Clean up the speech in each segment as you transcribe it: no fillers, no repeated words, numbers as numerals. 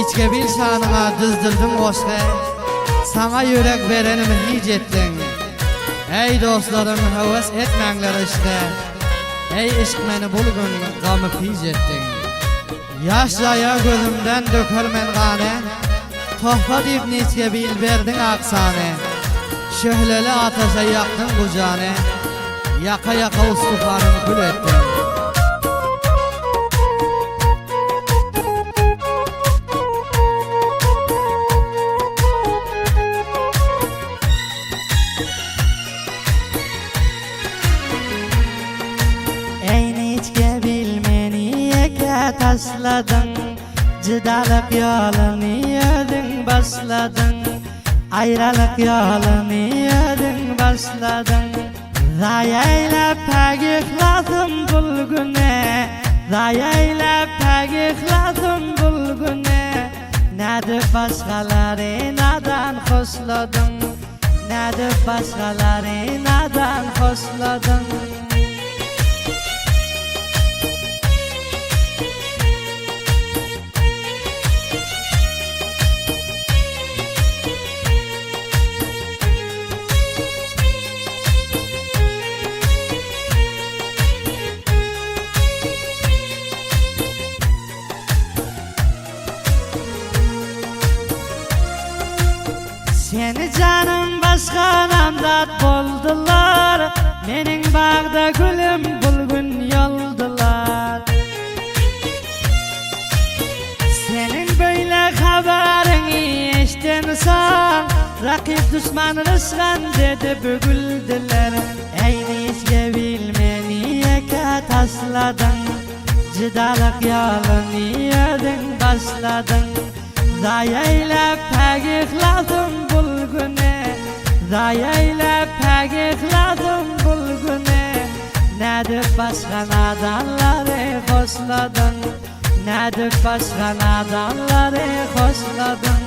Neçke bil şanıma düzdürdüm koşke, sana yürek verenimi hiç ettin. Ey dostlarım heves etmenler işte, ey işk meni bulgun gamı piç ettin. Yaşlaya gözümden dökermen gane, tohfa deyip neçke bil verdin aksane. Şöhleli ateşe yaktın kucane, yaka yaka ustufanım kül ettin. Tasladın, cidalık yolunu yedin başladın, ayrılık yolunu yedin başladın. Zayeyle pek ikhladım bulgune, zayeyle pek ikhladım bulgune. Nedir başkaları nadan hoşladın, nedir başkaları nadan hoşladın. Seni canım başka namzat buldular, mening bağda gülüm bulgun yoldular. Senin böyle haberini eşten son, rakip düşman rızgan dedi bugüldüler. Ey neyse bilmeni yeke tasladın, cidalık yolunu yedin başladın. Zayeyle pek ikhladım bulgune, zayeyle pek ikhladım bulgune. Nedir başka nadanları hoşladın, nedir başka nadanları hoşladın.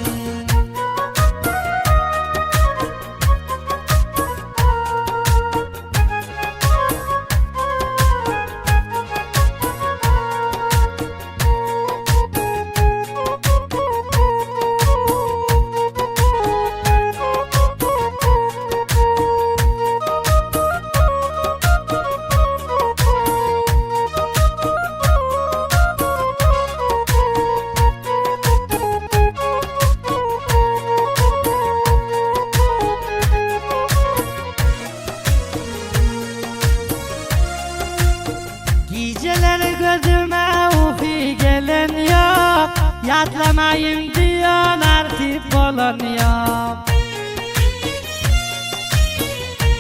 Geceleri gözüme ufi gelen yok, yatlamayın diyon artık olan yok.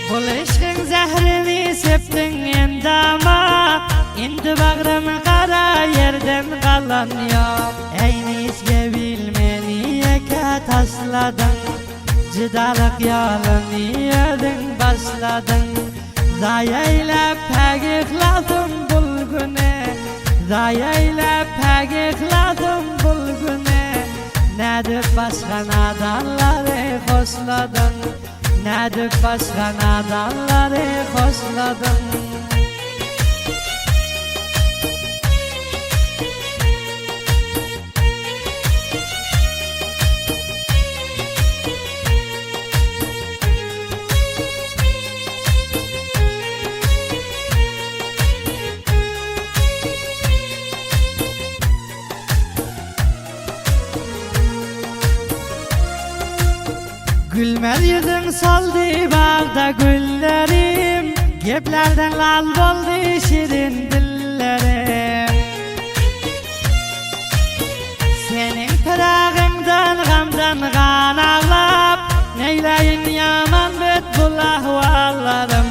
Bu işkin zehrini septin endama, indi bağrımı kara yerden kalan yok. Ey neyse bilmeni yeke tasladın, cidalık yolunu yedin başladın. Zayeyle pek ikhladım bulgune, zayeyle pek ikhladım bulgune. Nedir başka nadanları hoşladın, nedir başka nadanları hoşladın. Gülmez yüzün soldu bağda güllerim, geplerden lal boldu şirin dillerim. Senin pırağından gamdan kan ağlap, neyleyin yaman bet bul ahvallarım.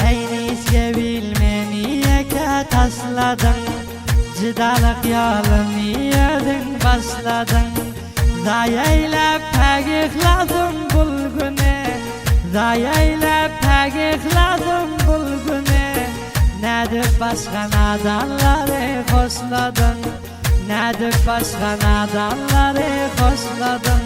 Ey neyse bilmeni yeke tasladın, cidalık yolunu yedin başladın. Zayeyle pek ikhladım bulgune, zayeyle pek ikhladım bulgune. Nedir başka nadanları hoşladın, nedir başka nadanları hoşladın.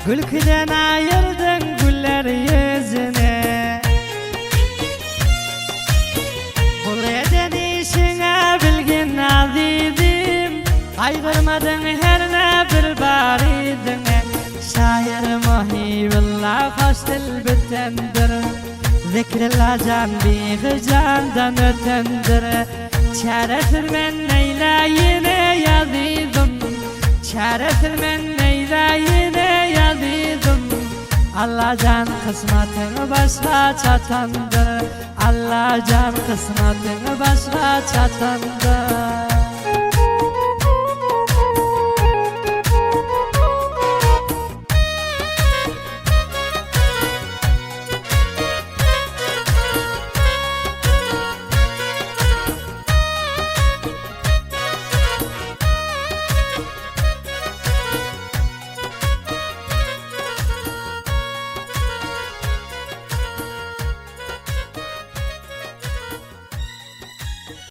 Gülkiden ayırdın güller yüzüne. Bu eden işine bilgin azizim, ayrılmadın her ne bir baridine. Şair Muhibillah hoş dil bitendir, zikrillah can bir candan ötendir. Çaretir men neyleyine yazizim, çaretir men neyleyine yazizim. Allah can kısmetini başka çatandır, Allah can kısmetini başka çatandır.